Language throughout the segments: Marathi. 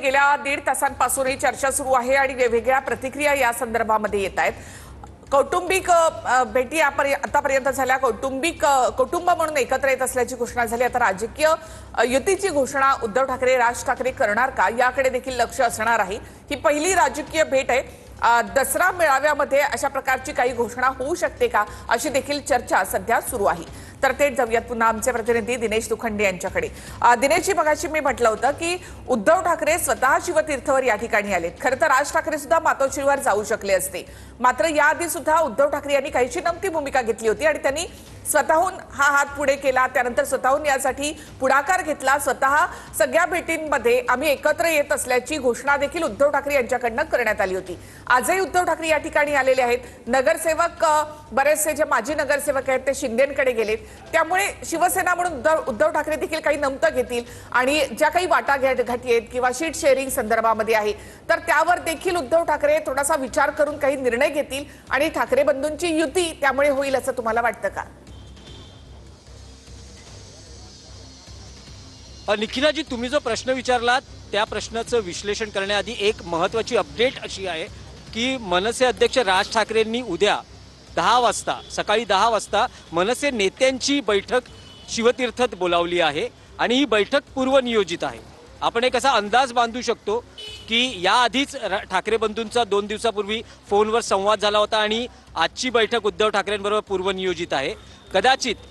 गेल्या 1.5 तासांपासूनही चर्चा सुरू आहे आणि वेगवेगळ्या प्रतिक्रिया या संदर्भामध्ये येत आहेत। कौटुंबिक भेटी आतापर्यंत झाल्या, कुटुंब म्हणून एकत्र येत असल्याची घोषणा झाली। आता राजकीय युतीची घोषणा उद्धव ठाकरे राज ठाकरे करणार का याकडे देखील लक्ष असणार आहे। ही पहिली राजकीय भेट आहे। दसरा मेळाव्यामध्ये अशा प्रकारची काही घोषणा होऊ शकते का अशी देखील चर्चा सध्या सुरू आहे। तर ते जाऊयात पुन्हा आमचे प्रतिनिधी दिनेश दुखंडे यांच्याकडे। दिनेशजी, मगाशी मी म्हटलं होतं की उद्धव ठाकरे स्वतः शिवतीर्थवर या ठिकाणी आलेत। खरं तर राज ठाकरे सुद्धा मातोश्रीवर जाऊ शकले असते, मात्र याआधी सुद्धा उद्धव ठाकरे यांनी काहीशी नमती भूमिका घेतली होती आणि त्यांनी स्वतःहून हा हात पुढे केला, त्यानंतर स्वतःहून यासाठी पुढाकार घेतला। स्वतः सगळ्या भेटींमध्ये आम्ही एकत्र येत असल्याची घोषणा देखील उद्धव ठाकरे यांच्याकडनं करण्यात आली होती। आजही उद्धव ठाकरे या ठिकाणी आलेले आहेत। नगरसेवक बरेचसे जे माजी नगरसेवक आहेत ते शिंदेंकडे गेलेत, त्यामुळे शिवसेना म्हणून उद्धव ठाकरे देखील काही नमतं घेतील आणि ज्या काही वाटाघाटी आहेत किंवा शीट शेअरिंग संदर्भामध्ये आहे तर त्यावर देखील उद्धव ठाकरे थोडासा विचार करून काही निर्णय घेतील आणि ठाकरे बंधूंची युती त्यामुळे होईल असं तुम्हाला वाटतं का? निखिलाजी, तुम्ही जो प्रश्न विचारलात त्या प्रश्नाचं विश्लेषण करण्याआधी एक महत्त्वाची अपडेट अशी आहे की मनसे अध्यक्ष राज ठाकरेंनी उद्या 10 वाजता सकाळी 10 वाजता मनसे नेत्यांची बैठक शिवतीर्थात बोलावली आहे आणि ही बैठक पूर्वनियोजित आहे। आपण एक असा अंदाज बांधू शकतो की याआधीच ठाकरे बंधूंचा 2 दिवसापूर्वी फोनवर संवाद झाला होता आणि आजची बैठक उद्धव ठाकरेंबरोबर पूर्वनियोजित आहे। कदाचित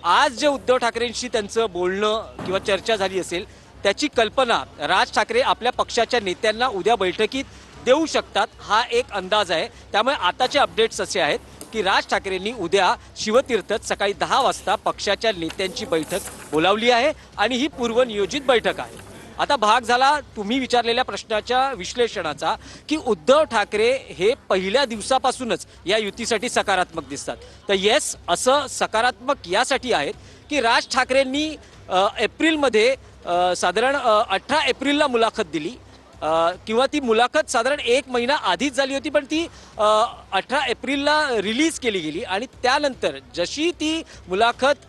आज जे उद्धव ठाकरेंशी त्यांचं बोलणं किंवा चर्चा झाली असेल त्याची कल्पना राज ठाकरे आपल्या पक्षाच्या नेत्यांना उद्या बैठकीत देऊ शकतात, हा एक अंदाज आहे। त्यामुळे आताचे अपडेट्स असे आहेत की राज ठाकरेंनी उद्या शिवतीर्थात सकाळी 10 वाजता पक्षाच्या नेत्यांची बैठक बोलावली आहे आणि ही पूर्वनियोजित बैठक आहे। आता भाग झाला तुम्ही विचारलेल्या प्रश्नाच्या विश्लेषणाचा की उद्धव ठाकरे हे पहिल्या दिवसापासूनच या युतीसाठी सकारात्मक दिसतात। तर येस, असं सकारात्मक यासाठी आहेत की राज ठाकरेंनी एप्रिलमध्ये साधारण 18 एप्रिलला मुलाखत दिली किंवा ती मुलाखत साधारण 1 महिना आधीच झाली होती, पण ती 18 एप्रिलला रिलीज केली गेली आणि त्यानंतर जशी ती मुलाखत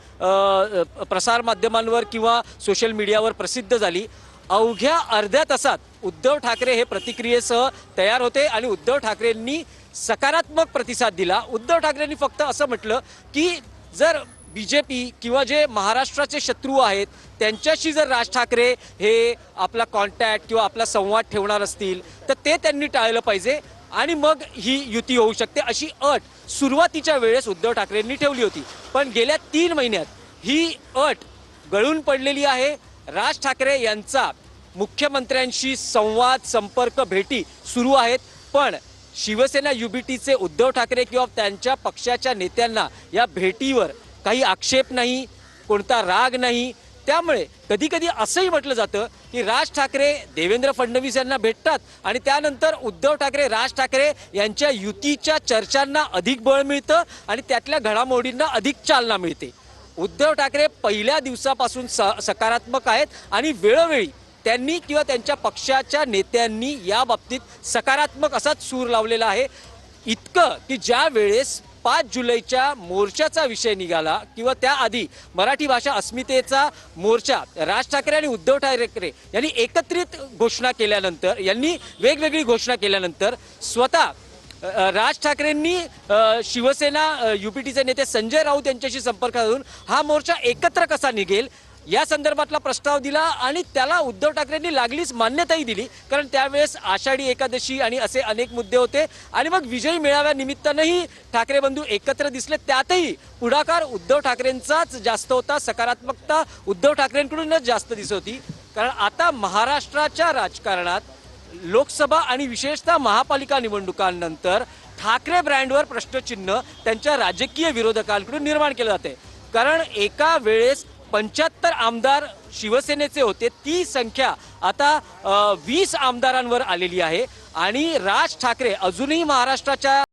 प्रसारमाध्यमांवर किंवा सोशल मीडियावर प्रसिद्ध झाली, अवघ्या अर्ध्या तासात उद्धव ठाकरे हे प्रतिक्रियेसह तयार होते आणि उद्धव ठाकरेंनी सकारात्मक प्रतिसाद दिला। उद्धव ठाकरेंनी फक्त असं म्हटलं की जर बीजेपी किंवा जे महाराष्ट्राचे शत्रू आहेत त्यांच्याशी जर राज ठाकरे हे आपला कॉन्टॅक्ट किंवा आपला संवाद ठेवणार असतील तर ते त्यांनी टाळलं पाहिजे आणि मग ही युती होऊ शकते अशी अट सुरुवातीच्या वेळेस उद्धव ठाकरेंनी ठेवली होती। पण गेल्या 3 महिन्यात ही अट गळून पडलेली आहे। राज ठाकरे यांचा मुख्यमंत्र्यांशी संवाद संपर्क भेटी सुरू आहेत, पण शिवसेना युबीटीचे उद्धव ठाकरे किंवा त्यांच्या पक्षाच्या नेत्यांना या भेटीवर काही आक्षेप नाही, कोणता राग नाही। त्यामुळे कधी कधी असंही म्हटलं जातं की राज ठाकरे देवेंद्र फडणवीस यांना भेटतात आणि त्यानंतर उद्धव ठाकरे राज ठाकरे यांच्या युतीच्या चर्चांना अधिक बळ मिळतं आणि त्यातल्या घडामोडींना अधिक चालना मिळते। उद्धव ठाकरे पहिल्या दिवसापासून सकारात्मक आहेत आणि वेळोवेळी त्यांनी किंवा त्यांच्या पक्षाच्या नेत्यांनी या बाबतीत सकारात्मक असाच सूर लावलेला आहे। इतकं की ज्या वेळेस 5 जुलैच्या मोर्चाचा विषय निघाला किंवा त्याआधी मराठी भाषा अस्मितेचा मोर्चा राज ठाकरे आणि उद्धव ठाकरे यांनी एकत्रित घोषणा केल्यानंतर, यांनी वेगवेगळी घोषणा केल्यानंतर स्वतः राज ठाकरेंनी शिवसेना युपीटीचे नेते संजय राऊत यांच्याशी संपर्क साधून हा मोर्चा एकत्र कसा निघेल या संदर्भातला प्रस्ताव दिला आणि त्याला उद्धव ठाकरेंनी लागलीच मान्यताही दिली, कारण त्यावेळेस आषाढी एकादशी आणि असे अनेक मुद्दे होते आणि मग विजयी मेळाव्यानिमित्तानंही ठाकरे बंधू एकत्र दिसले। त्यातही पुढाकार उद्धव ठाकरेंचाच जास्त होता, सकारात्मकता उद्धव ठाकरेंकडूनच जास्त दिसत होती। कारण आता महाराष्ट्राच्या राजकारणात लोकसभा आणि विशेषतः महापालिका निवडणुकांनंतर ठाकरे ब्रँडवर प्रश्नचिन्ह त्यांच्या राजकीय विरोधकांकडून निर्माण केलं जाते। कारण एका वेळेस 75 आमदार शिवसेनेचे होते, ती संख्या आता 20 आमदारांवर आलेली आहे आणि राज ठाकरे अजूनही महाराष्ट्राच्या